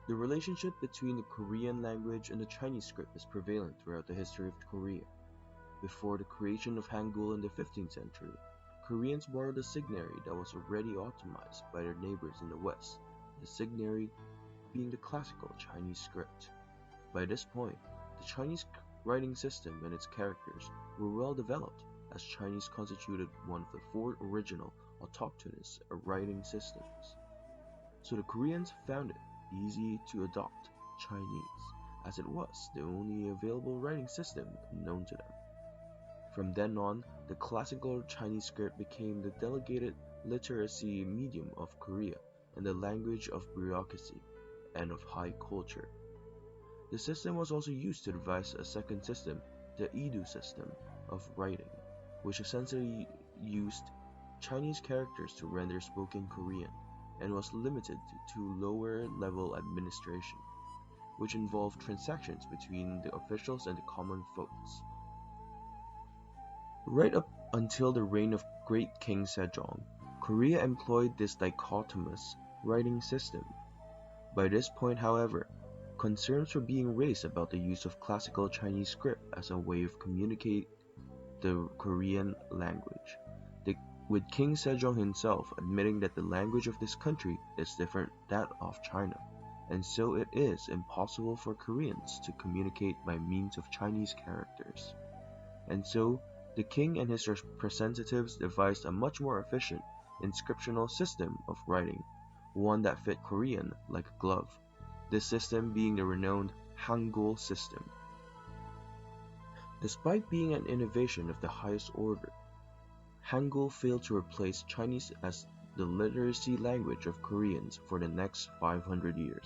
The relationship between the Korean language and the Chinese script is prevalent throughout the history of Korea. Before the creation of Hangul in the 15th century, Koreans borrowed a signary that was already optimized by their neighbors in the West, the signary being the classical Chinese script. By this point, the Chinese writing system and its characters were well developed, as Chinese constituted one of the four original autochthonous writing systems. So the Koreans found it easy to adopt Chinese, as it was the only available writing system known to them. From then on, the classical Chinese script became the delegated literacy medium of Korea and the language of bureaucracy and of high culture. The system was also used to devise a second system, the Edo system of writing, which essentially used Chinese characters to render spoken Korean and was limited to lower-level administration, which involved transactions between the officials and the common folks. Right up until the reign of Great King Sejong, Korea employed this dichotomous writing system. By this point, however, concerns were being raised about the use of classical Chinese script as a way of communicating the Korean language, with King Sejong himself admitting that the language of this country is different that of China, and so it is impossible for Koreans to communicate by means of Chinese characters. And so, the king and his representatives devised a much more efficient inscriptional system of writing, one that fit Korean like a glove, this system being the renowned Hangul system. Despite being an innovation of the highest order, Hangul failed to replace Chinese as the literacy language of Koreans for the next 500 years,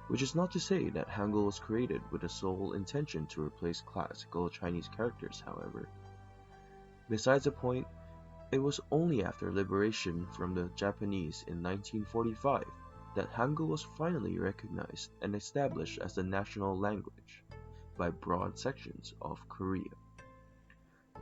which is not to say that Hangul was created with the sole intention to replace classical Chinese characters, however. Besides the point, it was only after liberation from the Japanese in 1945 that Hangul was finally recognized and established as the national language by broad sections of Korea.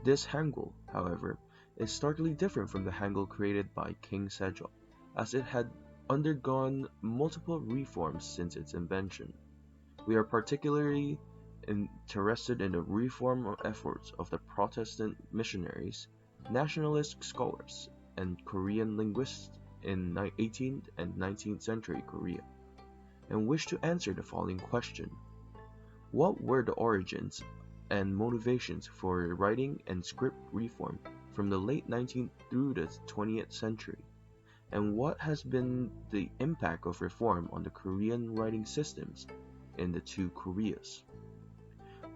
This Hangul, however, is starkly different from the Hangul created by King Sejong, as it had undergone multiple reforms since its invention. We are particularly interested in the reform efforts of the Protestant missionaries, nationalist scholars, and Korean linguists in 18th and 19th century Korea, and wish to answer the following question. What were the origins and motivations for writing and script reform from the late 19th through the 20th century? And what has been the impact of reform on the Korean writing systems in the two Koreas?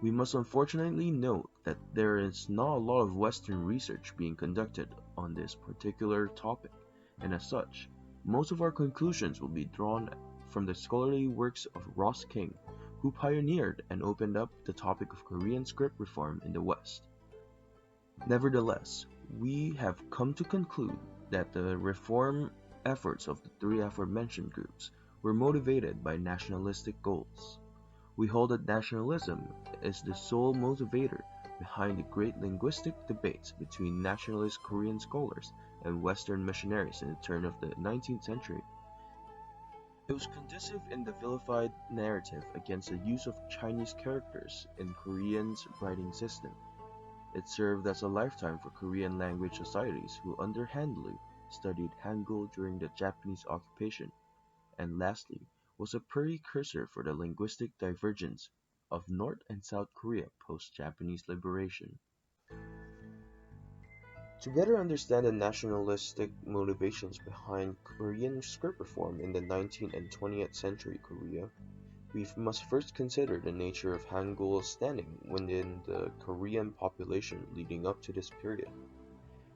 We must unfortunately note that there is not a lot of Western research being conducted on this particular topic, and as such, most of our conclusions will be drawn from the scholarly works of Ross King, who pioneered and opened up the topic of Korean script reform in the West. Nevertheless, we have come to conclude that the reform efforts of the three aforementioned groups were motivated by nationalistic goals. We hold that nationalism is the sole motivator behind the great linguistic debates between nationalist Korean scholars and Western missionaries in the turn of the 19th century. It was conducive in the vilified narrative against the use of Chinese characters in Korean's writing system. It served as a lifetime for Korean language societies who underhandedly studied Hangul during the Japanese occupation, and lastly, was a precursor for the linguistic divergence of North and South Korea post-Japanese liberation. To better understand the nationalistic motivations behind Korean script reform in the 19th and 20th century Korea, we must first consider the nature of Hangul's standing within the Korean population leading up to this period.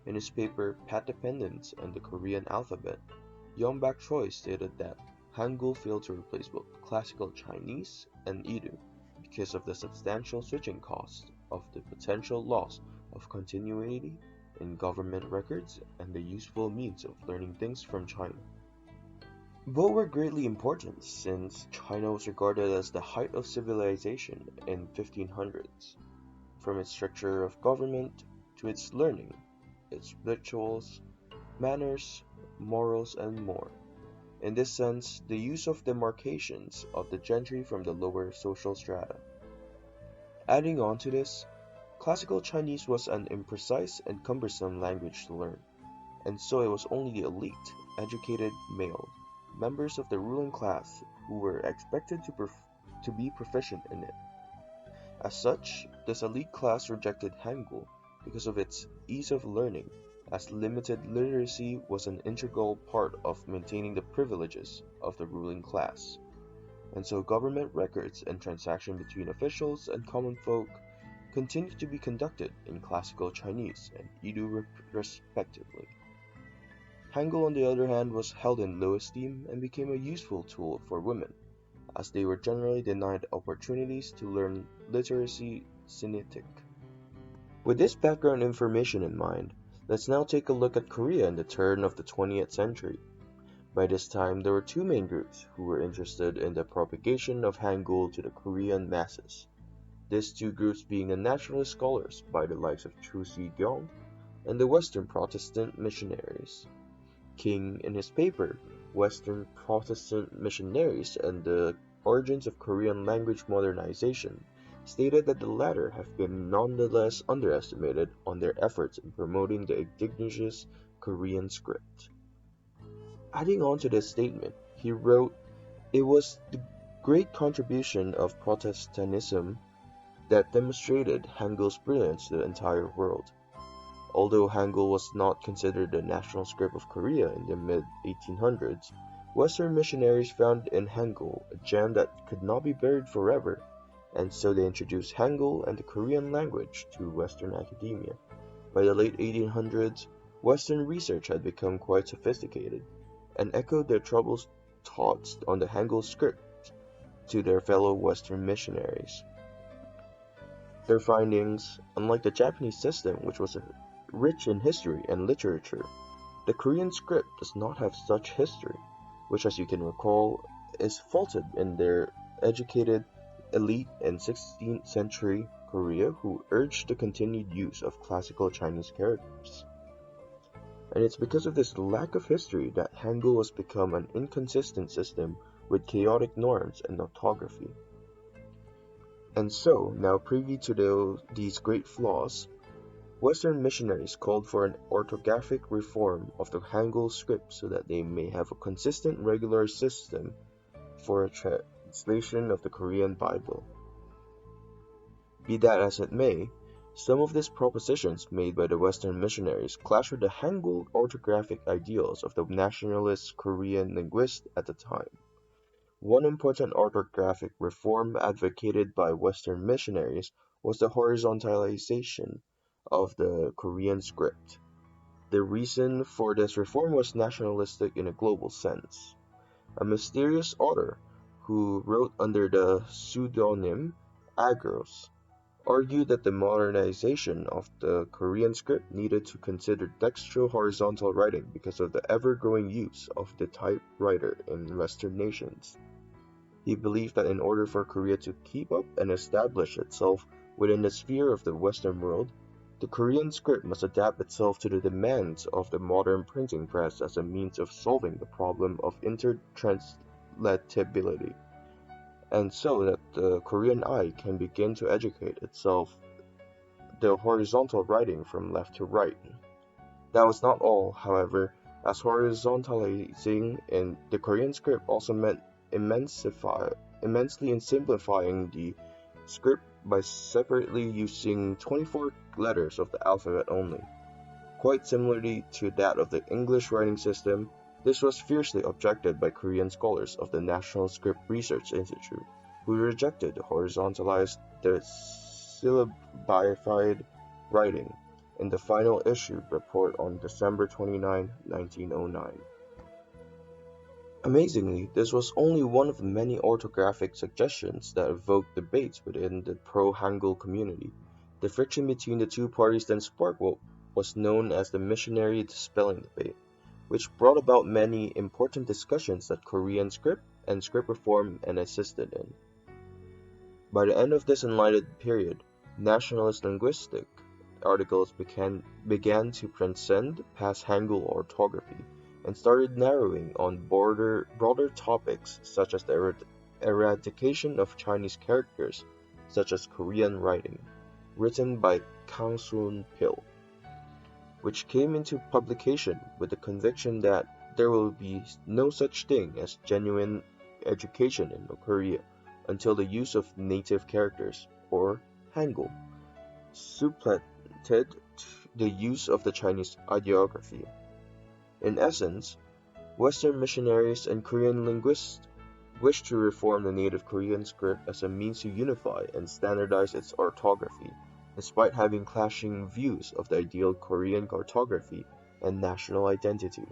In his paper Path Dependence and the Korean Alphabet, Young Bak Choi stated that Hangul failed to replace both classical Chinese and Edo because of the substantial switching costs of the potential loss of continuity in government records and the useful means of learning things from China. Both were greatly important since China was regarded as the height of civilization in 1500s, from its structure of government to its learning, its rituals, manners, morals, and more. in this sense, the use of demarcations of the gentry from the lower social strata. Adding on to this, Classical Chinese was an imprecise and cumbersome language to learn, and so it was only the elite, educated male, members of the ruling class who were expected to be proficient in it. As such, this elite class rejected Hangul because of its ease of learning, as limited literacy was an integral part of maintaining the privileges of the ruling class. And so government records and transactions between officials and common folk continued to be conducted in Classical Chinese and Yidu respectively. Hangul, on the other hand, was held in low esteem and became a useful tool for women, as they were generally denied opportunities to learn literacy Sinitic. With this background information in mind, let's now take a look at Korea in the turn of the 20th century. By this time, there were two main groups who were interested in the propagation of Hangul to the Korean masses. These two groups being the nationalist scholars by the likes of Chu Si-gyong and the Western Protestant missionaries. King, in his paper, Western Protestant Missionaries and the Origins of Korean Language Modernization, stated that the latter have been nonetheless underestimated on their efforts in promoting the indigenous Korean script. Adding on to this statement, he wrote, "It was the great contribution of Protestantism that demonstrated Hangul's brilliance to the entire world. Although Hangul was not considered the national script of Korea in the mid-1800s, Western missionaries found in Hangul a gem that could not be buried forever, and so they introduced Hangul and the Korean language to Western academia. By the late 1800s, Western research had become quite sophisticated, and echoed their troubled thoughts on the Hangul script to their fellow Western missionaries. Their findings, unlike the Japanese system, which was rich in history and literature, the Korean script does not have such history, which, as you can recall, is faulted in their educated elite in 16th century Korea who urged the continued use of classical Chinese characters. And it's because of this lack of history that Hangul has become an inconsistent system with chaotic norms and orthography. And so, now privy to these great flaws, Western missionaries called for an orthographic reform of the Hangul script so that they may have a consistent regular system for a translation of the Korean Bible. Be that as it may, some of these propositions made by the Western missionaries clash with the Hangul orthographic ideals of the nationalist Korean linguists at the time. One important orthographic reform advocated by Western missionaries was the horizontalization of the Korean script. The reason for this reform was nationalistic in a global sense. A mysterious author, who wrote under the pseudonym Agros, argued that the modernization of the Korean script needed to consider textual horizontal writing because of the ever-growing use of the typewriter in Western nations. He believed that in order for Korea to keep up and establish itself within the sphere of the Western world, the Korean script must adapt itself to the demands of the modern printing press as a means of solving the problem of intertranslatability, and so that the Korean eye can begin to educate itself the horizontal writing from left to right. That was not all, however, as horizontalizing in the Korean script also meant immensely in simplifying the script by separately using 24 letters of the alphabet only. Quite similarly to that of the English writing system, this was fiercely objected by Korean scholars of the National Script Research Institute, who rejected the horizontalized, syllabified writing in the final issue report on December 29, 1909. Amazingly, this was only one of the many orthographic suggestions that evoked debates within the pro-Hangul community. The friction between the two parties then sparked what was known as the missionary spelling debate, which brought about many important discussions that Korean script and script reform and assisted in. By the end of this enlightened period, nationalist linguistic articles began to transcend past Hangul orthography and started narrowing on broader topics such as the eradication of Chinese characters, such as Korean writing, written by Kang Soon-pil, which came into publication with the conviction that there will be no such thing as genuine education in Korea until the use of native characters, or Hangul, supplanted the use of the Chinese ideography. In essence, Western missionaries and Korean linguists wished to reform the native Korean script as a means to unify and standardize its orthography, despite having clashing views of the ideal Korean orthography and national identity.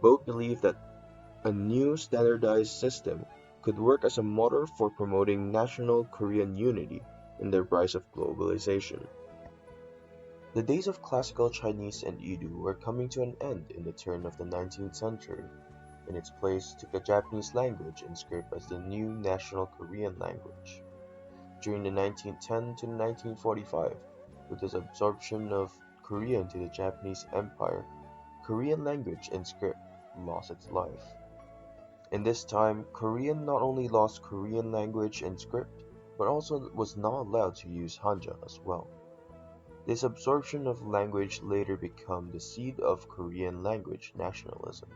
Both believed that a new standardized system could work as a motor for promoting national Korean unity in the rise of globalization. The days of classical Chinese and Idu were coming to an end in the turn of the 19th century. In its place took the Japanese language and script as the new national Korean language. During the 1910 to 1945, with its absorption of Korea into the Japanese Empire, Korean language and script lost its life. In this time, Korean not only lost Korean language and script, but also was not allowed to use Hanja as well. This absorption of language later became the seed of Korean language nationalism.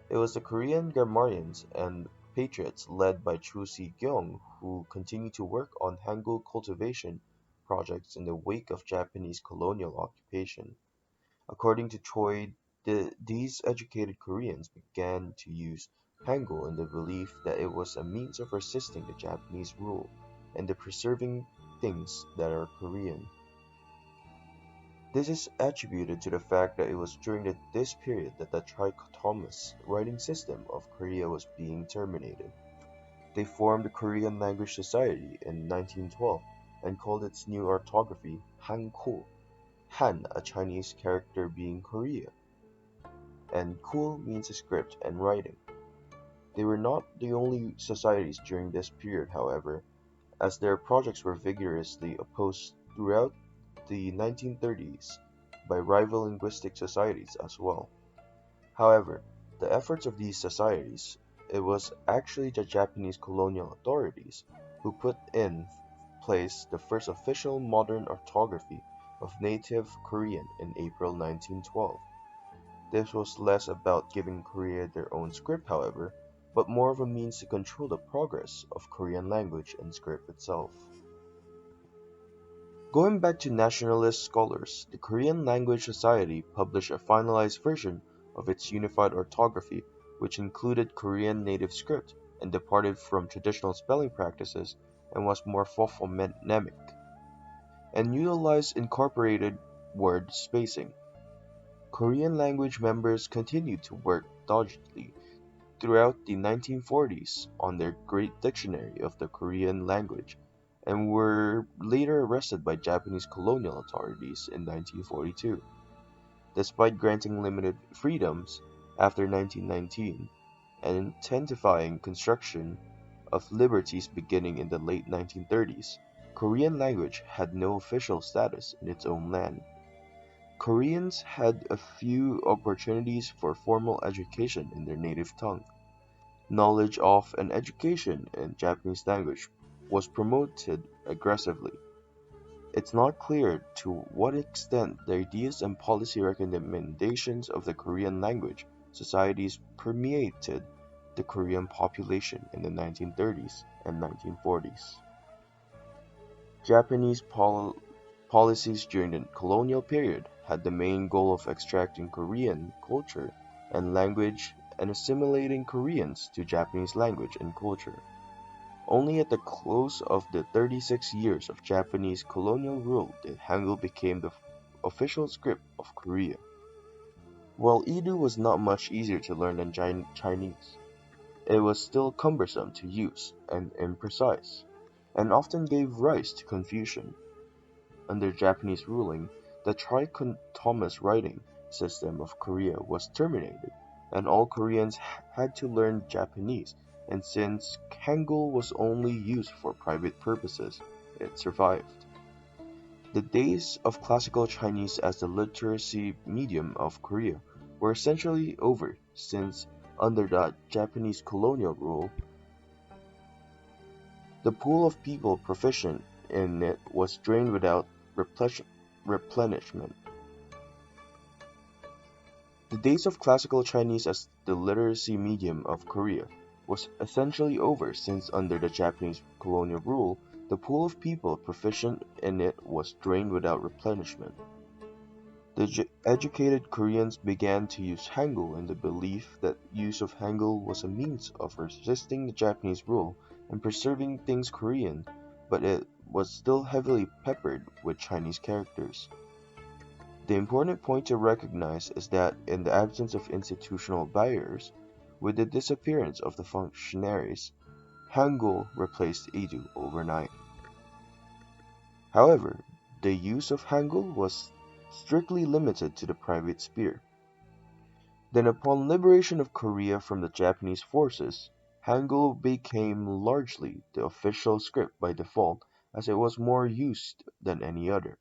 It was the Korean grammarians and patriots led by Chu Si-kyung who continued to work on Hangul cultivation projects in the wake of Japanese colonial occupation. According to Choi, these educated Koreans began to use Hangul in the belief that it was a means of resisting the Japanese rule and the preserving things that are Korean. This is attributed to the fact that it was during this period that the trichotomous writing system of Korea was being terminated. They formed the Korean Language Society in 1912 and called its new orthography Hanko, Han a Chinese character being Korea, and Kul means a script and writing. They were not the only societies during this period, however, as their projects were vigorously opposed throughout the 1930s by rival linguistic societies as well. However, the efforts of these societies, it was actually the Japanese colonial authorities who put in place the first official modern orthography of native Korean in April 1912. This was less about giving Korea their own script, however, but more of a means to control the progress of Korean language and script itself. Going back to nationalist scholars, the Korean Language Society published a finalized version of its unified orthography, which included Korean native script and departed from traditional spelling practices and was more morphonemic, and utilized incorporated word spacing. Korean language members continued to work doggedly throughout the 1940s on their Great Dictionary of the Korean Language, and were later arrested by Japanese colonial authorities in 1942. Despite granting limited freedoms after 1919 and intensifying construction of liberties beginning in the late 1930s, Korean language had no official status in its own land. Koreans had a few opportunities for formal education in their native tongue. Knowledge of and education in Japanese language was promoted aggressively. It's not clear to what extent the ideas and policy recommendations of the Korean language societies permeated the Korean population in the 1930s and 1940s. Japanese policies during the colonial period had the main goal of extracting Korean culture and language and assimilating Koreans to Japanese language and culture. Only at the close of the 36 years of Japanese colonial rule did Hangul become the official script of Korea. While Idu was not much easier to learn than Chinese, it was still cumbersome to use and imprecise, and often gave rise to confusion. Under Japanese ruling, the trichotomous writing system of Korea was terminated, and all Koreans had to learn Japanese, and since Hangul was only used for private purposes, it survived. The days of classical Chinese as the literacy medium of Korea were essentially over since, under the Japanese colonial rule, the pool of people proficient in it was drained without replenishment. The days of classical Chinese as the literacy medium of Korea was essentially over since under the Japanese colonial rule, the pool of people proficient in it was drained without replenishment. The educated Koreans began to use Hangul in the belief that use of Hangul was a means of resisting the Japanese rule and preserving things Korean, but it was still heavily peppered with Chinese characters. The important point to recognize is that in the absence of institutional barriers, with the disappearance of the functionaries, Hangul replaced Idu overnight. However, the use of Hangul was strictly limited to the private sphere. Then upon liberation of Korea from the Japanese forces, Hangul became largely the official script by default as it was more used than any other.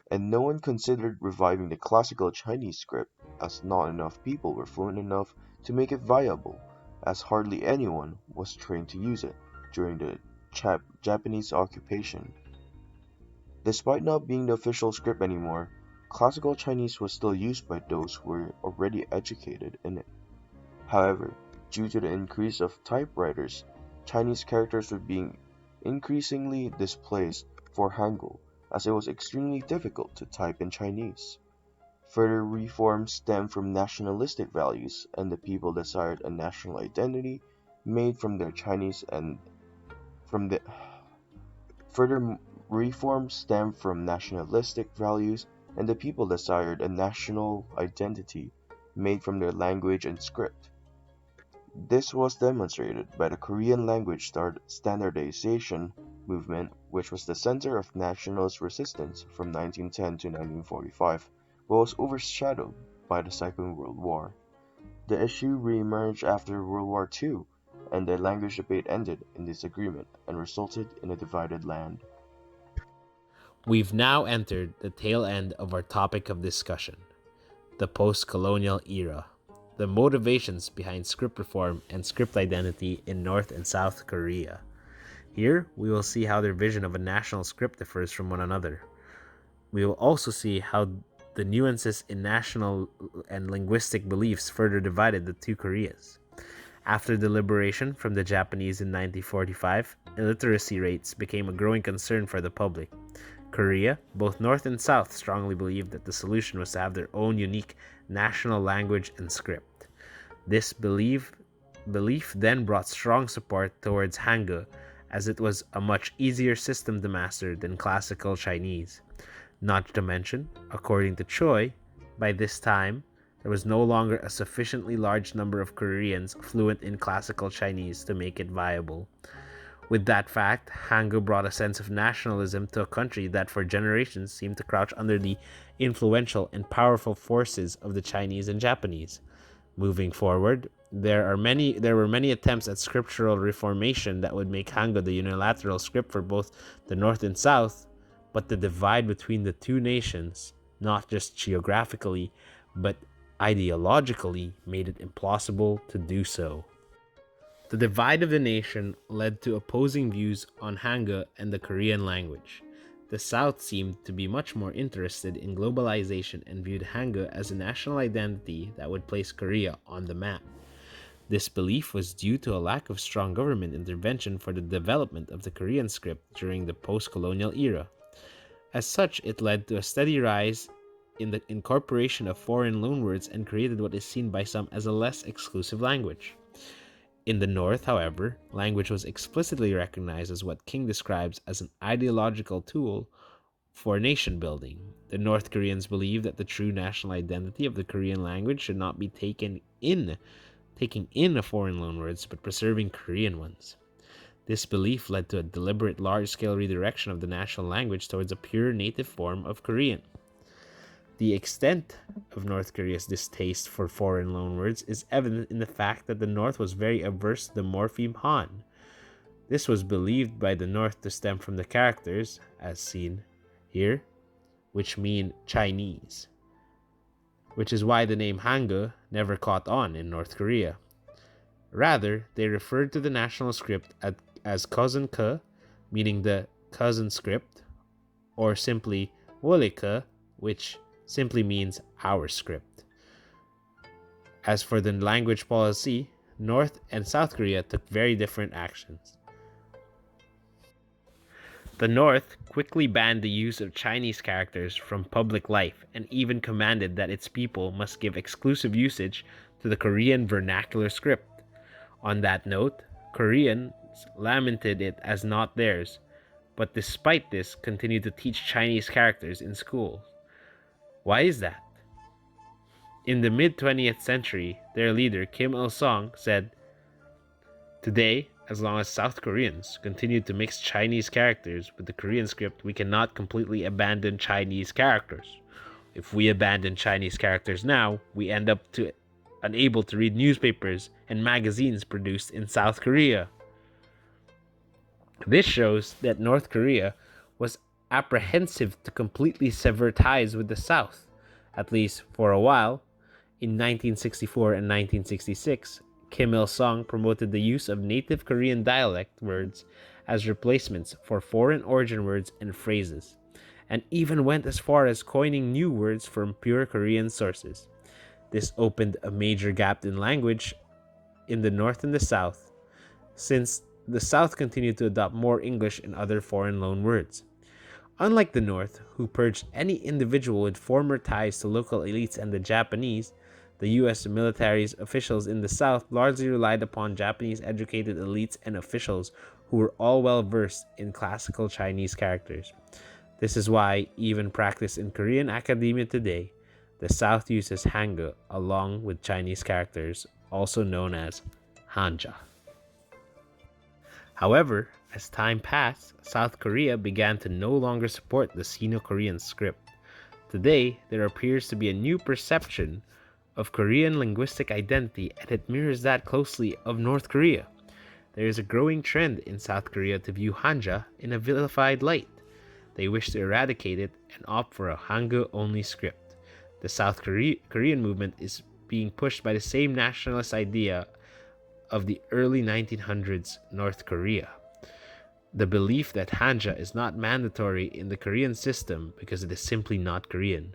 And no one considered reviving the classical Chinese script, as not enough people were fluent enough to make it viable, as hardly anyone was trained to use it during the Japanese occupation. Despite not being the official script anymore, classical Chinese was still used by those who were already educated in it. However, due to the increase of typewriters, Chinese characters were being increasingly displaced for Hangul, as it was extremely difficult to type in Chinese. Further reforms stemmed from nationalistic values, and the people desired a national identity made from their Chinese and from the further reforms stemmed from nationalistic values, and the people desired a national identity made from their language and script. This was demonstrated by the Korean language standardization movement, which was the center of nationalist resistance from 1910 to 1945, but was overshadowed by the Second World War. The issue re-emerged after World War II, and the language debate ended in disagreement and resulted in a divided land. We've now entered the tail end of our topic of discussion, the post-colonial era, the motivations behind script reform and script identity in North and South Korea. Here, we will see how their vision of a national script differs from one another. We will also see how the nuances in national and linguistic beliefs further divided the two Koreas. After the liberation from the Japanese in 1945, illiteracy rates became a growing concern for the public. Korea, both North and South, strongly believed that the solution was to have their own unique national language and script. This belief then brought strong support towards Hangul, as it was a much easier system to master than classical Chinese. Not to mention, according to Choi, by this time, there was no longer a sufficiently large number of Koreans fluent in classical Chinese to make it viable. With that fact, Hangul brought a sense of nationalism to a country that for generations seemed to crouch under the influential and powerful forces of the Chinese and Japanese. Moving forward, there were many attempts at scriptural reformation that would make Hangul the unilateral script for both the North and South, but the divide between the two nations, not just geographically, but ideologically, made it impossible to do so. The divide of the nation led to opposing views on Hangul and the Korean language. The South seemed to be much more interested in globalization and viewed Hangul as a national identity that would place Korea on the map. This belief was due to a lack of strong government intervention for the development of the Korean script during the post-colonial era. As such, it led to a steady rise in the incorporation of foreign loanwords and created what is seen by some as a less exclusive language. In the North, however, language was explicitly recognized as what King describes as an ideological tool for nation building. The North Koreans believed that the true national identity of the Korean language should not be taking in a foreign loanwords, but preserving Korean ones. This belief led to a deliberate large-scale redirection of the national language towards a pure native form of Korean. The extent of North Korea's distaste for foreign loanwords is evident in the fact that the North was very averse to the morpheme Han. This was believed by the North to stem from the characters, as seen here, which mean Chinese. which is why the name Hangul never caught on in North Korea. Rather, they referred to the national script as Kosenke, meaning the cousin script, or simply Wolike, which simply means our script. As for the language policy, North and South Korea took very different actions. The North quickly banned the use of Chinese characters from public life and even commanded that its people must give exclusive usage to the Korean vernacular script. On that note, Koreans lamented it as not theirs, but despite this, continued to teach Chinese characters in schools. Why is that? In the mid-20th century, their leader Kim Il-sung said, "Today, as long as South Koreans continue to mix Chinese characters with the Korean script, we cannot completely abandon Chinese characters. If we abandon Chinese characters now, we end up unable to read newspapers and magazines produced in South Korea." This shows that North Korea was apprehensive to completely sever ties with the South, at least for a while. In 1964 and 1966, Kim Il-sung promoted the use of native Korean dialect words as replacements for foreign origin words and phrases, and even went as far as coining new words from pure Korean sources. This opened a major gap in language in the North and the South, since the South continued to adopt more English and other foreign loan words. Unlike the North, who purged any individual with former ties to local elites and the Japanese, the U.S. military's officials in the South largely relied upon Japanese-educated elites and officials who were all well-versed in classical Chinese characters. This is why, even practiced in Korean academia today, the South uses Hangul along with Chinese characters, also known as Hanja. However, as time passed, South Korea began to no longer support the Sino-Korean script. Today, there appears to be a new perception of Korean linguistic identity, and it mirrors that closely of North Korea. There is a growing trend in South Korea to view Hanja in a vilified light. They wish to eradicate it and opt for a Hangul-only script. The South Korean movement is being pushed by the same nationalist idea of the early 1900s North Korea. The belief that Hanja is not mandatory in the Korean system because it is simply not Korean.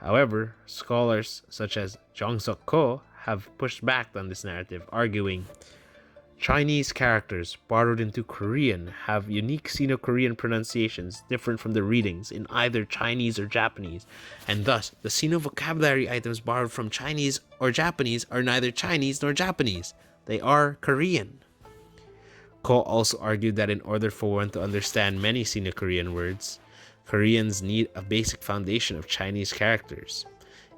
However, scholars such as Jongsok have pushed back on this narrative, arguing Chinese characters borrowed into Korean have unique Sino-Korean pronunciations different from the readings in either Chinese or Japanese, and thus the Sino vocabulary items borrowed from Chinese or Japanese are neither Chinese nor Japanese. They are Korean. Ko also argued that in order for one to understand many Sino-Korean words, Koreans need a basic foundation of Chinese characters.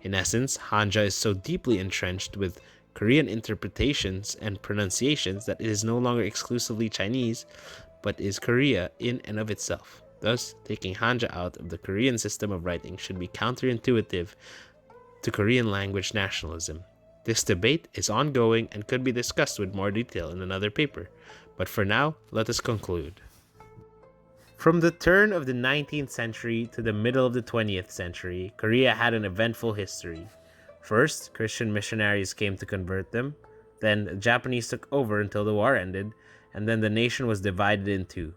In essence, Hanja is so deeply entrenched with Korean interpretations and pronunciations that it is no longer exclusively Chinese, but is Korea in and of itself. Thus, taking Hanja out of the Korean system of writing should be counterintuitive to Korean language nationalism. This debate is ongoing and could be discussed with more detail in another paper, but for now, let us conclude. From the turn of the 19th century to the middle of the 20th century, Korea had an eventful history. First, Christian missionaries came to convert them, then the Japanese took over until the war ended, and then the nation was divided in two.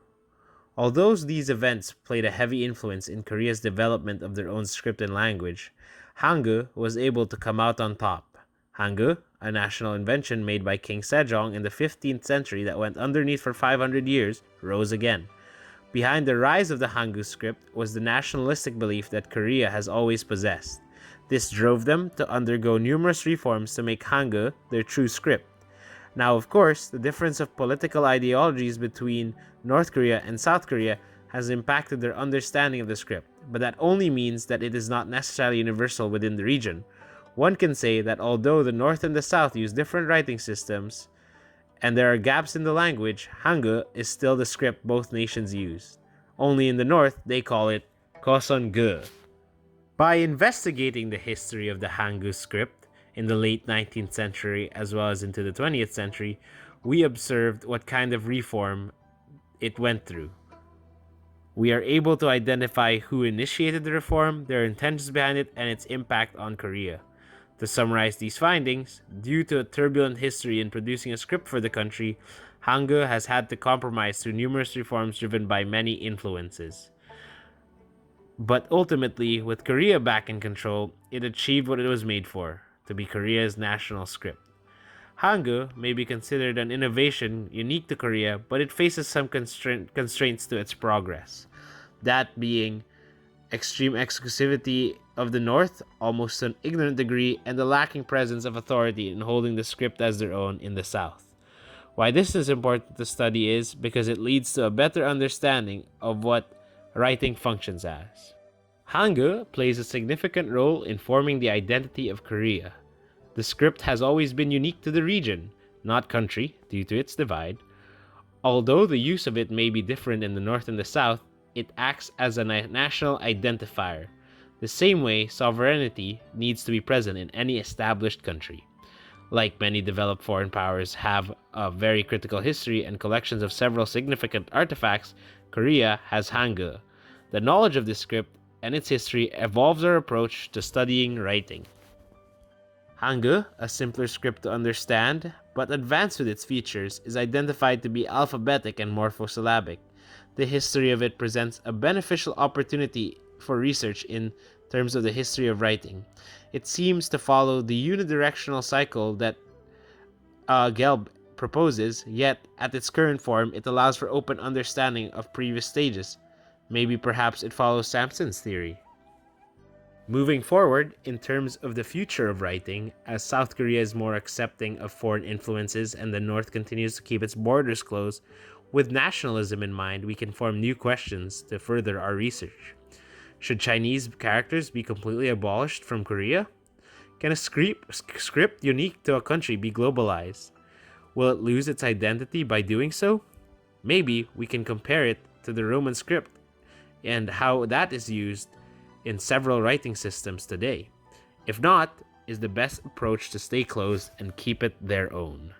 Although these events played a heavy influence in Korea's development of their own script and language, Hangul was able to come out on top. Hangul, a national invention made by King Sejong in the 15th century that went underneath for 500 years, rose again. Behind the rise of the Hangul script was the nationalistic belief that Korea has always possessed. This drove them to undergo numerous reforms to make Hangul their true script. Now, of course, the difference of political ideologies between North Korea and South Korea has impacted their understanding of the script, but that only means that it is not necessarily universal within the region. One can say that although the North and the South use different writing systems, and there are gaps in the language, Hangul is still the script both nations use. Only in the North, they call it Koseongeul. By investigating the history of the Hangul script in the late 19th century as well as into the 20th century, we observed what kind of reform it went through. We are able to identify who initiated the reform, their intentions behind it, and its impact on Korea. To summarize these findings, due to a turbulent history in producing a script for the country, Hangul has had to compromise through numerous reforms driven by many influences. But ultimately, with Korea back in control, it achieved what it was made for, to be Korea's national script. Hangul may be considered an innovation unique to Korea, but it faces some constraints to its progress. That being extreme exclusivity of the North, almost to an ignorant degree, and the lacking presence of authority in holding the script as their own in the South. Why this is important to study is because it leads to a better understanding of what writing functions as. Hangul plays a significant role in forming the identity of Korea. The script has always been unique to the region, not country, due to its divide. Although the use of it may be different in the North and the South, it acts as a national identifier, the same way sovereignty needs to be present in any established country. Like many developed foreign powers have a very critical history and collections of several significant artifacts, Korea has Hangul. The knowledge of this script and its history evolves our approach to studying writing. Hangul, a simpler script to understand, but advanced with its features, is identified to be alphabetic and morphosyllabic. The history of it presents a beneficial opportunity for research in terms of the history of writing. It seems to follow the unidirectional cycle that Gelb proposes, yet at its current form, it allows for open understanding of previous stages. Maybe perhaps it follows Simpson's theory. Moving forward, in terms of the future of writing, as South Korea is more accepting of foreign influences and the North continues to keep its borders closed, with nationalism in mind, we can form new questions to further our research. Should Chinese characters be completely abolished from Korea? Can a script unique to a country be globalized? Will it lose its identity by doing so? Maybe we can compare it to the Roman script and how that is used in several writing systems today. If not, is the best approach to stay close and keep it their own.